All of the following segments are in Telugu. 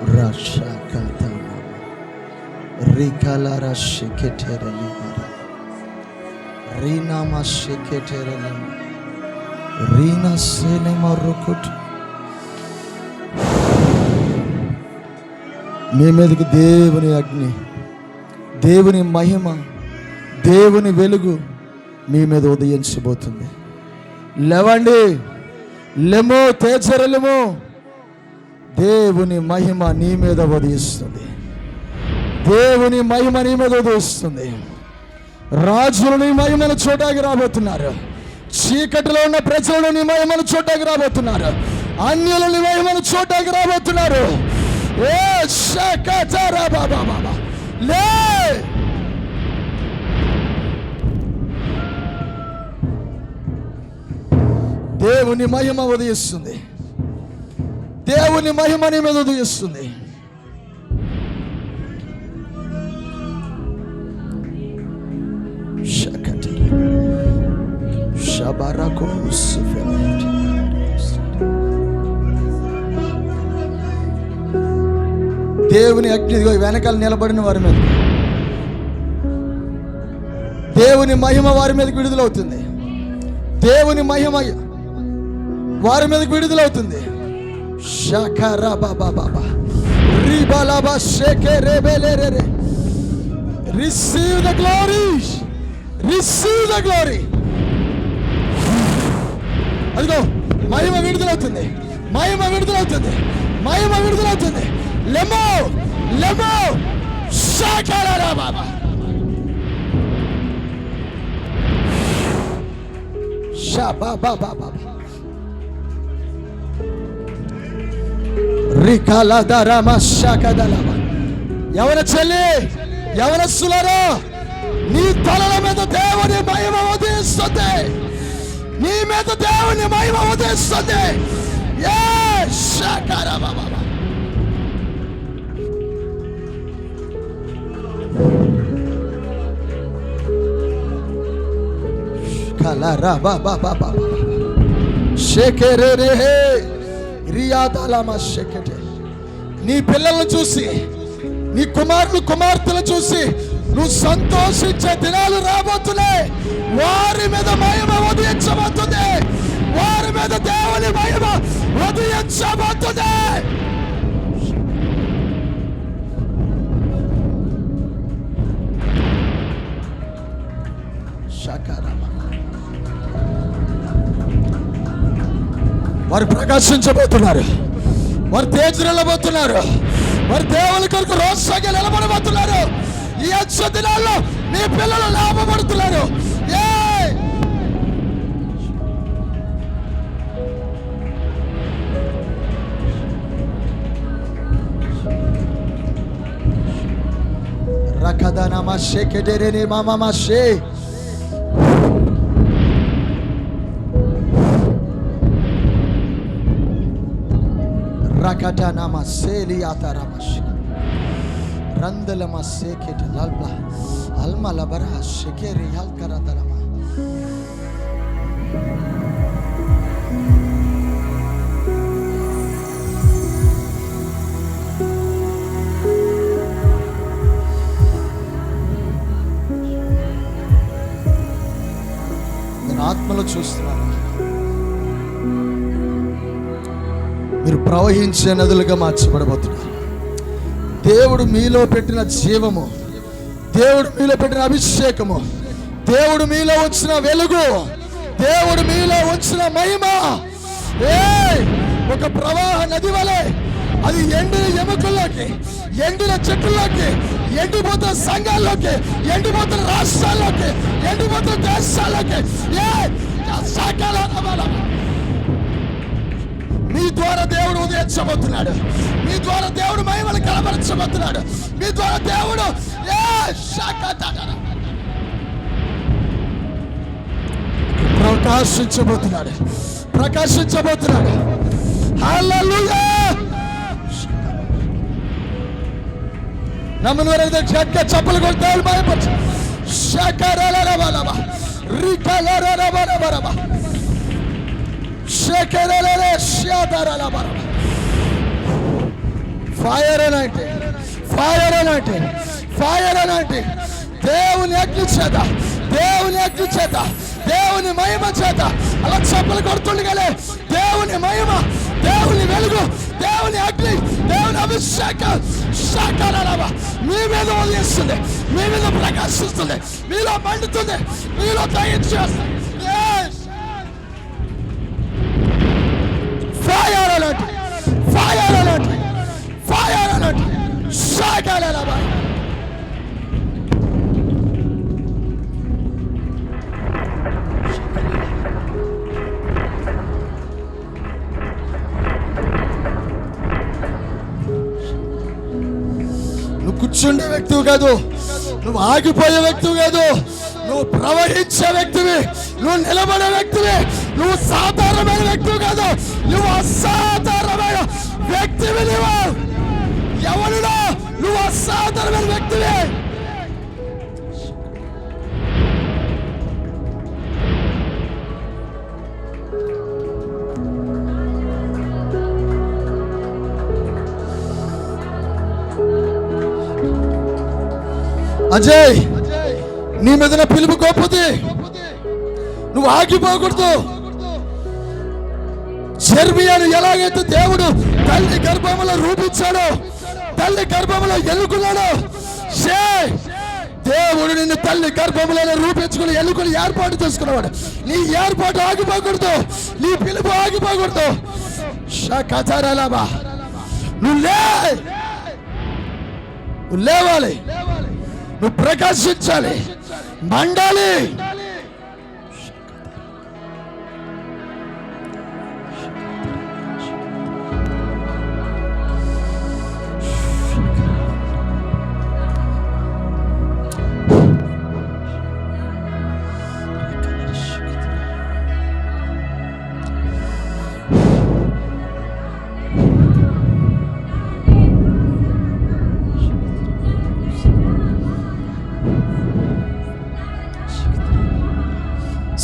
Rashakatama Rikalara Shiketereli Rina Mashiketereli Rina Selema Rukut. మీ మీదకి దేవుని అగ్ని, దేవుని మహిమ, దేవుని వెలుగు మీ మీద ఉదయించబోతుంది. లేవండి, లెమో తేజరలము, దేవుని మహిమ నీ మీద ఉదయిస్తుంది. దేవుని మహిమ నీ మీద ఉదయిస్తుంది. రాజులు నీ మహిమను చూడడానికి రాబోతున్నారు. చీకటిలో ఉన్న ప్రజలు నీ మహిమను చూడడానికి రాబోతున్నారు. అన్యులు నీ మహిమను చూడడానికి రాబోతున్నారు. దేవుని మహిమ ఉదయిస్తుంది. దేవుని మహిమ నీ మీద ఉదయిస్తుంది. దేవుని అగ్ని వెనకాల నిలబడిన వారి మీద దేవుని మహిమ వారి మీదకి విడుదలవుతుంది. దేవుని మహిమ వారి మీదకి విడుదలవుతుంది. Receive the glory. Receive the glory. అదిగో మహిమ విడుదలవుతుంది. మహిమ విడుదలవుతుంది. మహిమ విడుదలవుతుంది. లెమో లెమో షాకరారా బాబా షాబా బాబా బాబా రికాలా దరామా షాకదలబా. యవన చెల్లి, యవనస్తులారా, నీ తలల మీద దేవుని మహిమ ఉదయిస్తుంది. నీ మీద దేవుని మహిమ ఉదయిస్తుంది. షాకరా బాబా కలరా బాబా బాబా షేకెరే రే రియాదాలమా షేకెటే. నీ పిల్లలను చూసి, నీ కుమారులు కుమార్తెలను చూసి నువ్వు సంతోషించే దినాలు రాబోతున్నాయి. వారి మీద మహిమ ఉదయించబోతుంది. వారి మీద దేవుని మహిమ ఉదయించబోతుంది. వారు ప్రకాశించబోతున్నారు. వారు తేజరిల్లబోతున్నారు. వారు దేవుని కొరకు రోషంగా నిలబడబోతున్నారు. ఈ అచ్చ దినాల్లో నీ పిల్లలు లాభపడుతున్నారు. రకదనమా షేకెడెరేని మామా షే rakatana maseli atarabash randala maseket lalba alma labara shekeri halkaratarama. నేను ఆత్మలో చూస్తున్నాను. మీరు ప్రవహించే నదులుగా మార్చబడబోతున్నారు. దేవుడు మీలో పెట్టిన జీవము, దేవుడు మీలో పెట్టిన అభిషేకము, దేవుడు మీలో వచ్చిన వెలుగు, దేవుడు మీలో వచ్చిన మహిమ ఒక ప్రవాహ నది వలె అది ఎండిన ఎముకల్లోకి, ఎండిన చెట్టుల్లోకి, ఎండిపోతున్న సంఘాల్లోకి, ఎండిపోతున్న రాష్ట్రాల్లోకి, ఎండిపోతున్న దేశాల్లోకి మీ ద్వారా దేవుడు ఉదయించబోతున్నాడు. మీ ద్వారా దేవుడు మహిమను కనబరచబోతున్నాడు. మీ ద్వారా దేవుడు ప్రకాశించబోతున్నాడు. ప్రకాశించబోతున్నాడు. హల్లెలూయా. నమ్మని వారైతే గట్టిగా చప్పలు కొట్టి దేవుడు మహిమపరచు. షకరలరబలబ రికలరబలబలబ షకరలర షాదరలబలబ. Fire anointing, fire anointing, fire anointing. దేవుని అగ్ని చేత, దేవుని అగ్ని చేత, దేవుని మహిమ చేత అలా చప్పలు కొడుతుండగానే దేవుని మహిమ, దేవుని వెలుగు, దేవుని అగ్ని, దేవుని అభిషేకం శాఖాల మీ మీద ఉదయిస్తుంది, మీ మీద ప్రకాశిస్తుంది, మీలో మండుతుంది, మీలో దయచేస్తుంది. ఫైర్ అలాంటి, ఫైర్ అలాంటి, ఫైర్ అలాంటి శాఖాల. నువ్వు కూర్చుండే వ్యక్తివి కాదు, నువ్వు ఆగిపోయే వ్యక్తివి కాదు, నువ్వు ప్రవహించే వ్యక్తివి, నువ్వు నిలబడే వ్యక్తివి. నువ్వు సాధారణమైన వ్యక్తివి కాదు, నువ్వు అసాధారణమైన వ్యక్తివి. నువ్వు ఎవరునో, నువ్వు అసాధారణమైన వ్యక్తివి. అజయ్, నీ మీద నా పిలుపు గొప్పది, నువ్వు ఆగిపోకూడదు. జెర్మియాను ఎలాగైతే దేవుడు తల్లి గర్భంలో రూపించాడో, తల్లి గర్భంలో ఎన్నుకున్నాడో, దేవుడు నిన్ను తల్లి గర్భంలో రూపించుకుని ఎన్నుకుని ఏర్పాటు చేసుకున్నాడు. నీ ఏర్పాటు ఆగిపోకూడదు, నీ పిలుపు ఆగిపోకూడదు. నువ్వు లేవాలి, నువ్వు ప్రకాశించాలి, మండాలి.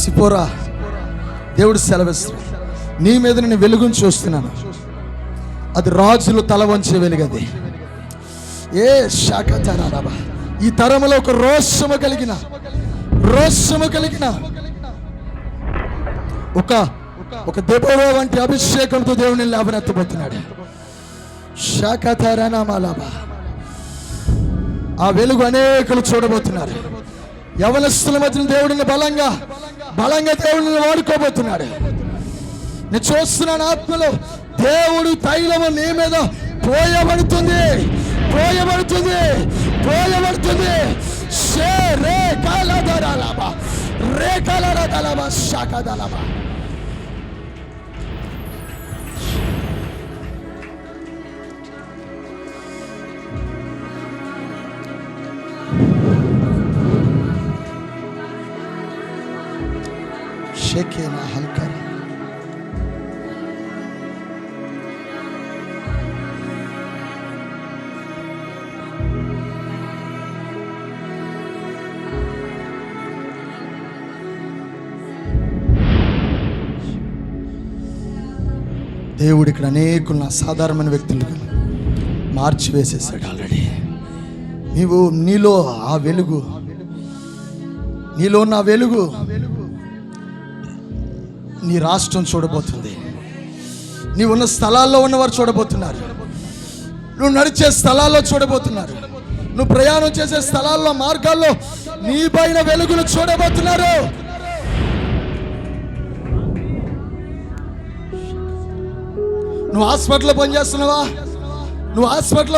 సిపోరా, దేవుడు సెలవిస్తున్నాడు, నీ మీద నేను వెలుగుని చూస్తున్నాను. అది రాజులు తల వంచే వెలుగది. ఏ శాఖ తరాబా, ఈ తరంలో ఒక రోషము కలిగిన ఒక దెబోరా వంటి అభిషేకంతో దేవుని లేవనెత్తబోతున్నాడు. శాఖ తరానామాలాబా, ఆ వెలుగు అనేకులు చూడబోతున్నారు. యవనస్తుల మధ్యన దేవుడిని బలంగా దేవుడిని వాడుకోబోతున్నాడు. నేను చూస్తున్నాను ఆత్మలో దేవుడు తైలము నీ మీద పోయబడుతుంది. షేకేనా హల్కర్ దేవుడు ఇక్కడ అనేకులను అసాధారణమైన వ్యక్తులు మార్చివేసేసాడు ఆల్రెడీ. నీలో ఆ వెలుగు, నీలో ఉన్న వెలుగు నీ రాష్ట్రం చూడబోతుంది. నీవు ఉన్న స్థలాల్లో ఉన్నవారు చూడబోతున్నారు. నువ్వు నడిచే స్థలాల్లో చూడబోతున్నారు. నువ్వు ప్రయాణం చేసే స్థలాల్లో, మార్గాల్లో నీ పైన వెలుగులు చూడబోతున్నారు. నువ్వు హాస్పిటల్లో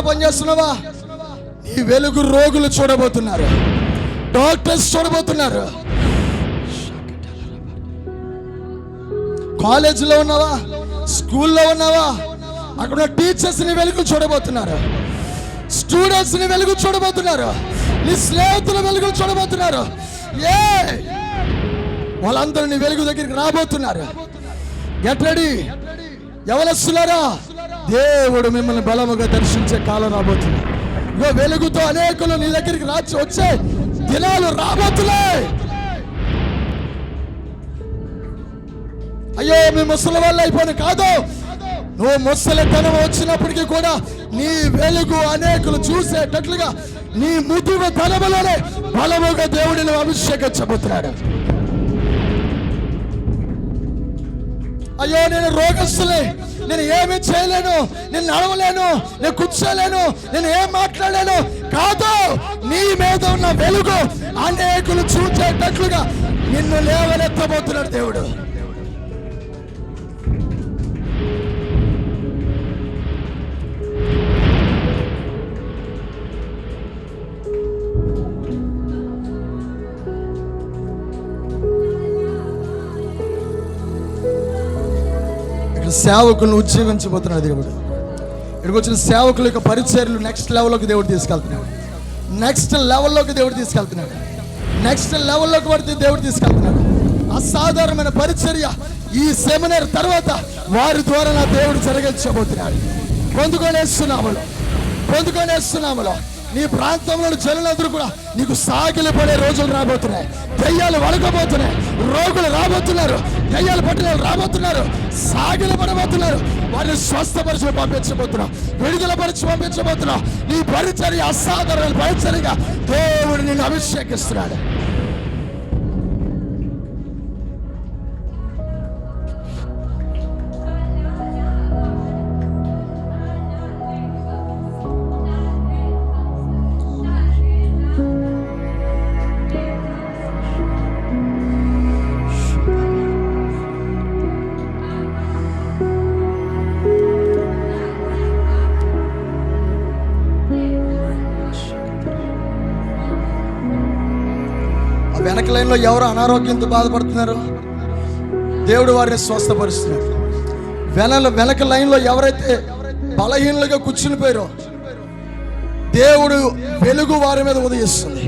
పనిచేస్తున్నావా? నీ వెలుగు రోగులు చూడబోతున్నారు, డాక్టర్స్ చూడబోతున్నారు. కాలేజీలో ఉన్నావా, స్కూల్లో ఉన్నావా, అక్కడ టీచర్స్ ని వెలుగు చూడబోతున్నారు, స్టూడెంట్స్ ని వెలుగు చూడబోతున్నారు, నీ స్నేహితుల వెలుగులు చూడబోతున్నారు. వాళ్ళందరూ నీ వెలుగు దగ్గరికి రాబోతున్నారు. గెట్ రెడీ యవనస్తులారా, దేవుడు మిమ్మల్ని బలముగా దర్శించే కాలం రాబోతుంది. ఇగో వెలుగుతో అనేకులు నీ దగ్గరికి వచ్చే దినాలు రాబోతున్నాయి. అయ్యో మీ ముసలి వాళ్ళు అయిపోయిన కాదు, నువ్వు ముసలితనం వచ్చినప్పటికీ కూడా నీ వెలుగు అనేకులు చూసేటట్లుగా నీ ముదువ తనములోనే బలముగా దేవుడిని అభిషేకించబోతున్నాడు. అయ్యో నేను రోగస్తులే, నేను ఏమీ చేయలేను, నేను నడవలేను, నేను కూర్చోలేను, నేను ఏం మాట్లాడలేను కాదు. నీ మీద ఉన్న వెలుగు అనేకులు చూచేటట్లుగా నిన్ను లేవనెత్తబోతున్నాడు దేవుడు. సేవకులను ఉజ్జీవించబోతున్నాడు దేవుడు. ఇక్కడికి వచ్చిన సేవకుల యొక్క పరిచర్యలు నెక్స్ట్ లెవెల్లోకి దేవుడు తీసుకెళ్తున్నాడు. నెక్స్ట్ లెవెల్లోకి దేవుడు తీసుకెళ్తున్నాడు. నెక్స్ట్ లెవెల్లోకి దేవుడు తీసుకెళ్తున్నాడు. అసాధారణమైన పరిచర్య ఈ సెమినార్ తర్వాత వారి ద్వారా నా దేవుడు జరిగించబోతున్నాడు. పొందుకొనేస్తున్నాములో నీ ప్రాంతంలో జనులందరూ కూడా నీకు సాగిలి పడే రోజులు రాబోతున్నాయి. దయ్యాలు వణకబోతున్నాయి, రోగులు రాబోతున్నారు, దయ్యాలు పట్టిన రాబోతున్నారు, సాగిలి పడబోతున్నారు. వారిని స్వస్థపరిచి పంపించబోతున్నావు, విడుదల పరిచి పంపించబోతున్నావు. నీ పరిచర్య అసాధారణ పరిచర్యగా దేవుడు నిన్ను అభిషేకిస్తున్నాడు. వెనక లైన్లో ఎవరు అనారోగ్యంతో బాధపడుతున్నారు, దేవుడు వారిని స్వస్థపరుస్తున్నాడు. వెనక లైన్లో ఎవరైతే బలహీనులుగా కూర్చునిపోయారో దేవుడు వెలుగు వారి మీద ఉదయిస్తుంది,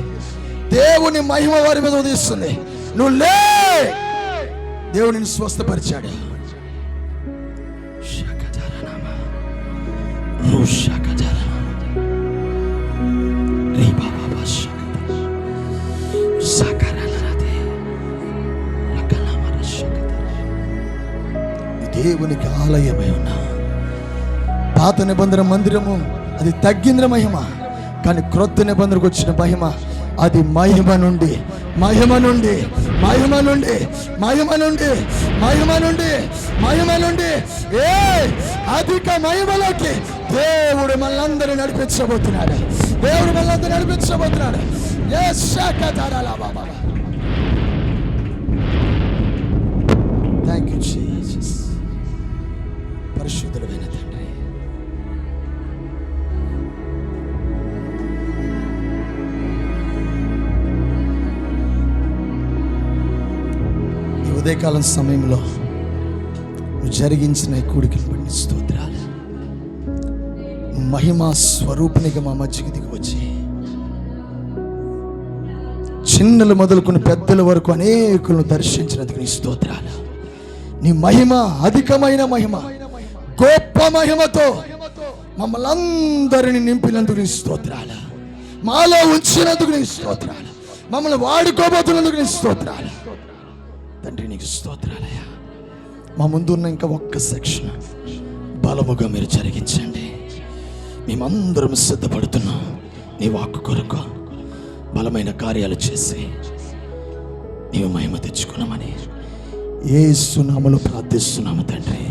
దేవుని మహిమ వారి మీద ఉదయిస్తుంది. నువ్వు లే, దేవుడు నిన్ను స్వస్థపరిచాడు. దేవునికి ఆలయమై ఉన్నా. పాత నిబంధన మందిరము అది తగ్గింద్ర మహిమ, కానీ క్రొత్త నిబంధనకు వచ్చిన మహిమ అది మహిమ నుండి మహిమ నుండి మహిమ నుండి మహిమ నుండి మహిమ నుండి మహిమ నుండి అధిక మహిమలోకి దేవుడు మనందరినీ నడిపించబోతున్నాడు. దేవుడు మనందరినీ నడిపించబోతున్నాడు. Thank you Jesus. పరిశుద్ధుడైన తండ్రి, ఈ ఉదయకాలం సమయంలో నువ్వు జరిగించిన ఈ కూడికలు బట్టి స్తోత్రాలు. మహిమా స్వరూపినిగా మా మధ్యకి దిగి వచ్చి చిన్నలు మొదలుకుని పెద్దల వరకు అనేకులను దర్శించినందుకు నీ స్తోత్రాలు. నీ మహిమ అధికమైన మహిమ, గొప్ప మహిమతో మమ్మల్ని అందరినీ నింపినందుకు నీ స్తోత్రాలు. మాలో ఉంచినందుకు నీ స్తోత్రాలు. మమ్మల్ని వాడుకోబోతున్నందుకు నీ స్తోత్రాలు. తండ్రి నీకు స్తోత్రాలయ్యా. మా ముందున్న ఇంకా ఒక్క సెక్షన్ బలముగా మీరు జరిగించండి. మేమందరం సిద్ధపడుతున్నాం నీ వాక్కు కొరకు బలమైన కార్యాలు చేసి నీవు మహిమ తెచ్చుకున్నామని యేసు నామములో ప్రార్థిస్తున్నాము తండ్రి.